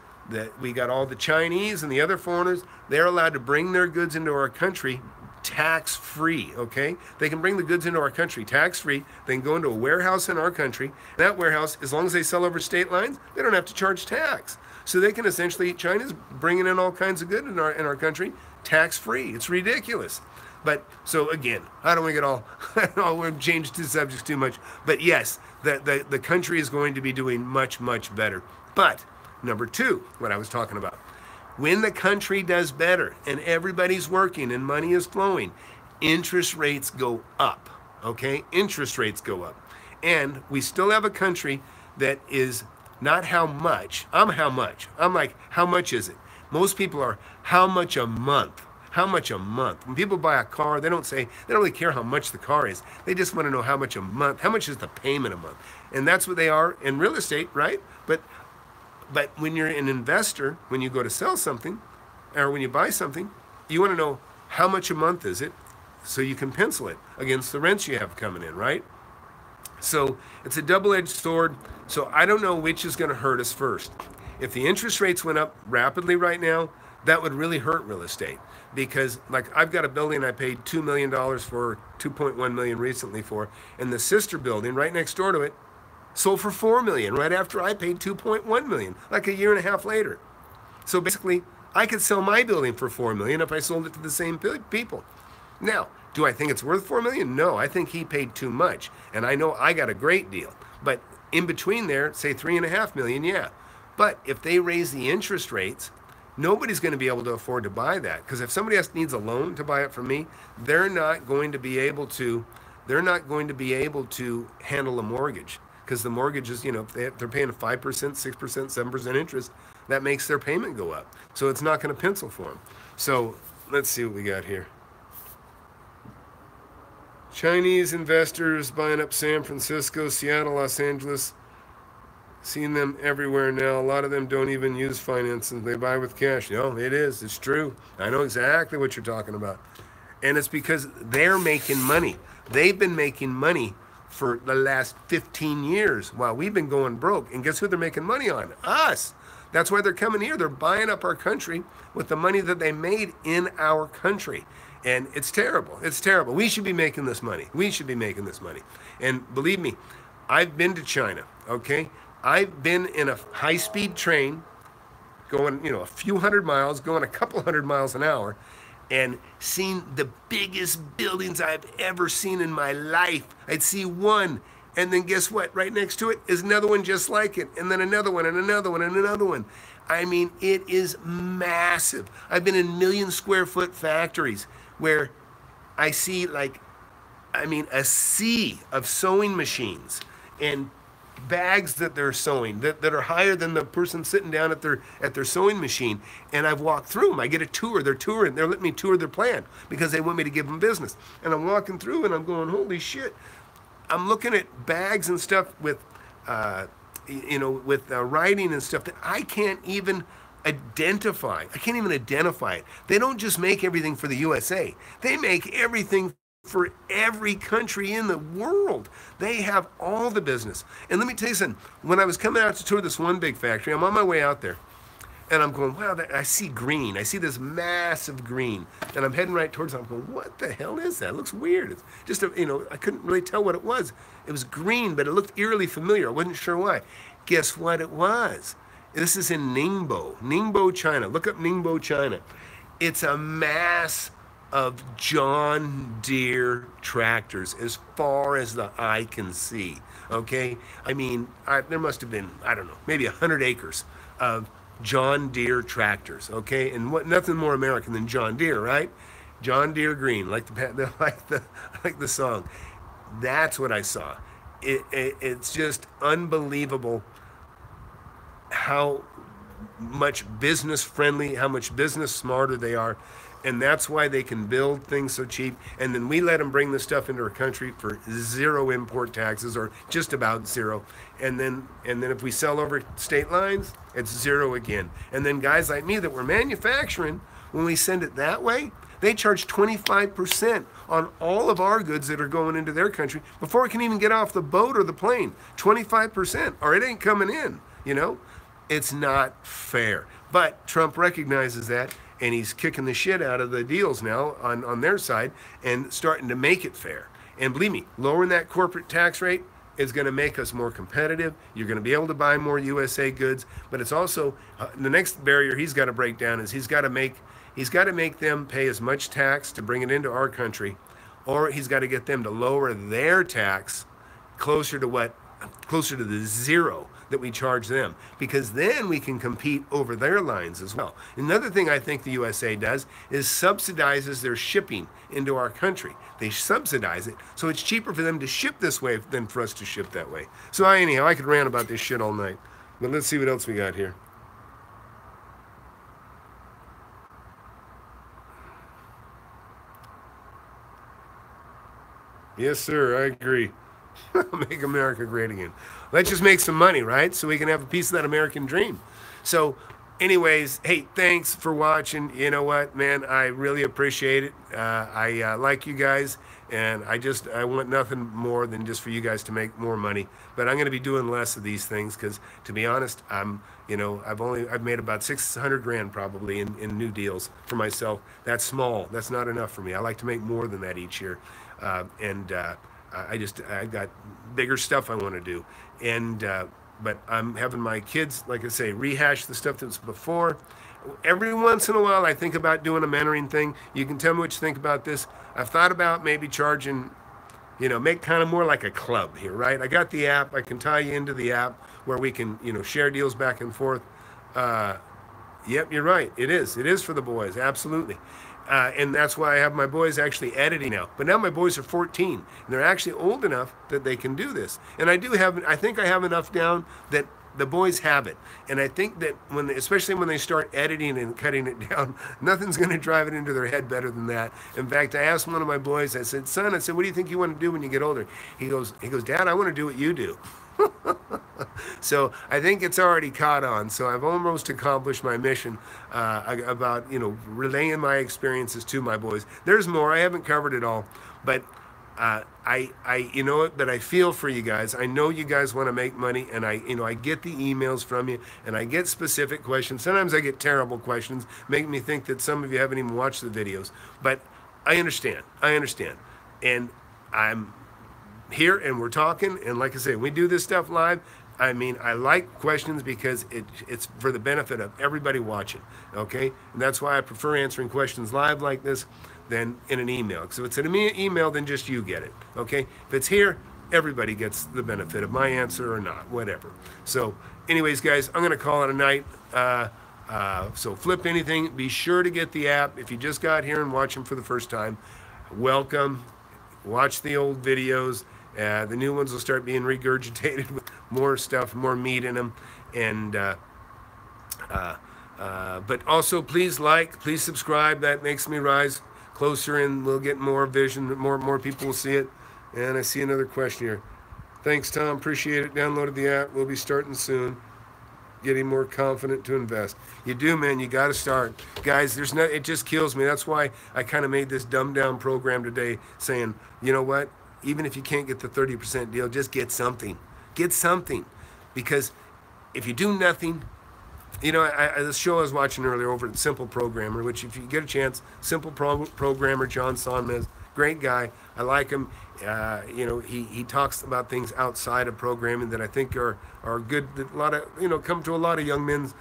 we got all the Chinese and the other foreigners. They're allowed to bring their goods into our country tax-free, okay? They can bring the goods into our country tax-free. They can go into a warehouse in our country. That warehouse, as long as they sell over state lines, they don't have to charge tax. So they can essentially, China's bringing in all kinds of good in our country tax-free. It's ridiculous. But so again, I don't want to get all we've changed the subjects too much. But yes, the country is going to be doing much better. But number two, what I was talking about, when the country does better and everybody's working and money is flowing, interest rates go up. Okay, interest rates go up, and we still have a country that is not how much. I'm how much. I'm like, how much is it? Most people are how much a month. How much a month? When people buy a car, they don't really care how much the car is. They just want to know how much a month, how much is the payment a month. And that's what they are in real estate, right? But when you're an investor, when you go to sell something, or when you buy something, you want to know how much a month is it, so you can pencil it against the rents you have coming in, right? So it's a double-edged sword. So I don't know which is going to hurt us first. If the interest rates went up rapidly right now, that would really hurt real estate, because like I've got a building I paid $2 million for, 2.1 million recently for, and the sister building right next door to it sold for 4 million right after I paid 2.1 million, like a year and a half later. So basically, I could sell my building for 4 million if I sold it to the same people. Now, do I think it's worth 4 million? No, I think he paid too much, and I know I got a great deal. But in between there, say 3.5 million, yeah. But if they raise the interest rates, nobody's going to be able to afford to buy that, because if somebody else needs a loan to buy it from me, they're not going to be able to. They're not going to be able to handle a mortgage, because the mortgage is, if they're paying 5%, 6%, 7% interest, that makes their payment go up. So it's not going to pencil for them. So let's see what we got here. Chinese investors buying up San Francisco, Seattle, Los Angeles. Seen them everywhere now. A lot of them don't even use financing. They buy with cash. No, it is. It's true. I know exactly what you're talking about. And it's because they're making money. They've been making money for the last 15 years while we've been going broke. And guess who they're making money on? Us. That's why they're coming here. They're buying up our country with the money that they made in our country. And it's terrible. It's terrible. We should be making this money. We should be making this money. And believe me, I've been to China, okay? I've been in a high-speed train going, a few hundred miles, going a couple hundred miles an hour, and seen the biggest buildings I've ever seen in my life. I'd see one, and then guess what? Right next to it is another one just like it, and then another one, and another one, and another one. I mean, it is massive. I've been in million-square-foot factories where I see a sea of sewing machines and bags that they're sewing that are higher than the person sitting down at their sewing machine. And I've walked through them. I get a tour. They're touring. They're letting me tour their plant because they want me to give them business. And I'm walking through and I'm going, holy shit. I'm looking at bags and stuff with writing and stuff that I can't even identify. I can't even identify it. They don't just make everything for the USA. They make everything for every country in the world. They have all the business. And let me tell you something. When I was coming out to tour this one big factory, I'm on my way out there, and I'm going, wow, I see green. I see this massive green. And I'm heading right towards it. I'm going, what the hell is that? It looks weird. It's just, I couldn't really tell what it was. It was green, but it looked eerily familiar. I wasn't sure why. Guess what it was? This is in Ningbo, China. Look up Ningbo, China. It's a mass of John Deere tractors as far as the eye can see, okay? I mean, there must have been, I don't know, maybe 100 acres of John Deere tractors, okay? And nothing more American than John Deere, right? John Deere green, like the song. That's what I saw. It's just unbelievable how much business friendly, how much business smarter they are. And that's why they can build things so cheap. And then we let them bring the stuff into our country for zero import taxes, or just about zero. And then if we sell over state lines, it's zero again. And then guys like me that were manufacturing, when we send it that way, they charge 25% on all of our goods that are going into their country before it can even get off the boat or the plane. 25%, or it ain't coming in, It's not fair. But Trump recognizes that, and he's kicking the shit out of the deals now on their side and starting to make it fair. And believe me, lowering that corporate tax rate is going to make us more competitive. You're going to be able to buy more USA goods, but it's also the next barrier he's got to break down is he's got to make them pay as much tax to bring it into our country, or he's got to get them to lower their tax closer to the zero that we charge them, because then we can compete over their lines as well. Another thing I think the USA does is subsidizes their shipping into our country. They subsidize it, so it's cheaper for them to ship this way than for us to ship that way. So anyhow, I could rant about this shit all night, but let's see what else we got here. Yes, sir, I agree. Make America great again. Let's just make some money, right? So we can have a piece of that American dream. So anyways, hey, thanks for watching. You know what, man, I really appreciate it. I like you guys, and I want nothing more than just for you guys to make more money. But I'm going to be doing less of these things because, to be honest, I've made about 600 grand probably in new deals for myself. That's small. That's not enough for me. I like to make more than that each year, and I got bigger stuff I want to do, and. But I'm having my kids, like I say, rehash the stuff that was before. Every once in a while, I think about doing a mentoring thing. You can tell me what you think about this. I've thought about maybe charging, make kind of more like a club here, right? I got the app. I can tie you into the app where we can, share deals back and forth. Yep, you're right. It is. It is for the boys. Absolutely. And that's why I have my boys actually editing now. But now my boys are 14, and they're actually old enough that they can do this. And I think I have enough down that the boys have it. And I think that especially when they start editing and cutting it down, nothing's going to drive it into their head better than that. In fact, I asked one of my boys, I said, son, what do you think you want to do when you get older? He goes, Dad, I want to do what you do. So I think it's already caught on. So I've almost accomplished my mission about relaying my experiences to my boys. There's more. I haven't covered it all, but but I feel for you guys. I know you guys want to make money, and I get the emails from you, and I get specific questions. Sometimes I get terrible questions, make me think that some of you haven't even watched the videos. But I understand, and I'm here and we're talking, and like I say, we do this stuff live. I mean, I like questions because it's for the benefit of everybody watching, okay? And that's why I prefer answering questions live like this than in an email. So if it's in an email, then just you get it, okay? If it's here, everybody gets the benefit of my answer or not, whatever. So anyways, guys, I'm gonna call it a night. So Flip Anything, be sure to get the app. If you just got here and watching for the first time, welcome. Watch the old videos. The new ones will start being regurgitated with more stuff, more meat in them. And but also, please please subscribe. That makes me rise closer, and we'll get more vision. More people will see it. And I see another question here. Thanks, Tom. Appreciate it. Downloaded the app. We'll be starting soon. Getting more confident to invest. You do, man. You got to start, guys. It just kills me. That's why I kind of made this dumbed down program today, saying, you know what? Even if you can't get the 30% deal, just get something. Get something. Because if you do nothing, the show I was watching earlier over at Simple Programmer, which if you get a chance, Simple Programmer, John Sonmez, great guy. I like him. He talks about things outside of programming that I think are good. That a lot of, come to a lot of young men's,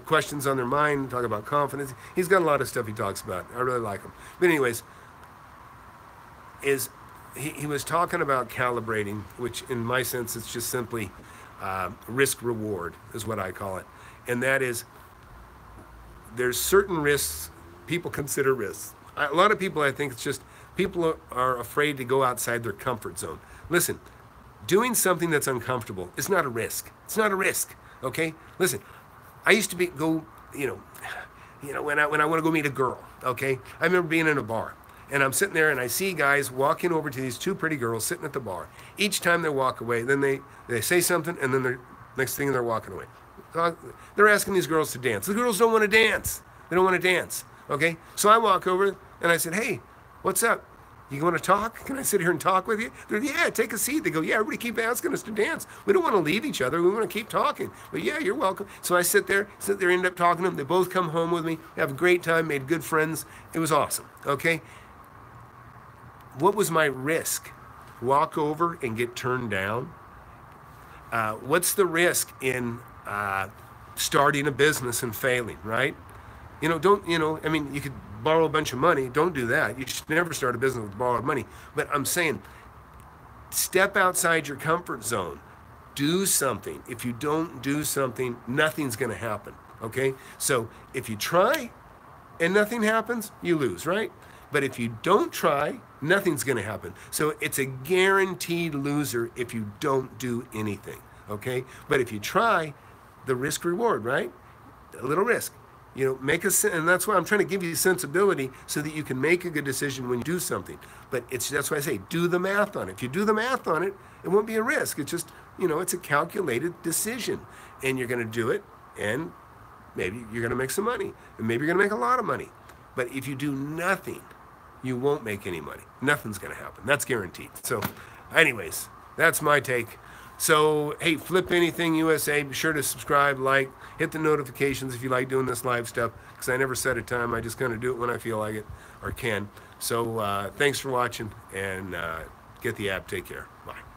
questions on their mind, talk about confidence. He's got a lot of stuff he talks about. I really like him. But anyways, he was talking about calibrating, which in my sense, it's just simply risk reward is what I call it. And that is, there's certain risks people consider risks. A lot of people, I think it's just, people are afraid to go outside their comfort zone. Listen, doing something that's uncomfortable is not a risk. It's not a risk, okay? Listen, I used to go, when I want to go meet a girl, okay? I remember being in a bar. And I'm sitting there and I see guys walking over to these two pretty girls sitting at the bar. Each time they walk away, then they say something, and then next thing they're walking away. They're asking these girls to dance. The girls don't want to dance. They don't want to dance, okay? So I walk over and I said, hey, what's up? You want to talk? Can I sit here and talk with you? They're, yeah, take a seat. They go, yeah, everybody keep asking us to dance. We don't want to leave each other. We want to keep talking. But yeah, you're welcome. So I sit there, end up talking to them. They both come home with me, have a great time, made good friends. It was awesome, okay? What was my risk? Walk over and get turned down? What's the risk in starting a business and failing, right? You could borrow a bunch of money. Don't do that. You should never start a business with borrowed money. But I'm saying, step outside your comfort zone. Do something. If you don't do something, nothing's going to happen, okay? So if you try and nothing happens, you lose, right? But if you don't try, nothing's going to happen. So it's a guaranteed loser if you don't do anything, okay? But if you try, the risk reward, right? A little risk. And that's why I'm trying to give you sensibility so that you can make a good decision when you do something. But that's why I say, do the math on it. If you do the math on it, it won't be a risk. It's just, it's a calculated decision. And you're going to do it, and maybe you're going to make some money, and maybe you're going to make a lot of money. But if you do nothing, you won't make any money. Nothing's going to happen. That's guaranteed. So anyways, that's my take. So, hey, Flip Anything USA, be sure to subscribe, like, hit the notifications if you like doing this live stuff, because I never set a time. I just kind of do it when I feel like it or can. So thanks for watching, and get the app. Take care. Bye.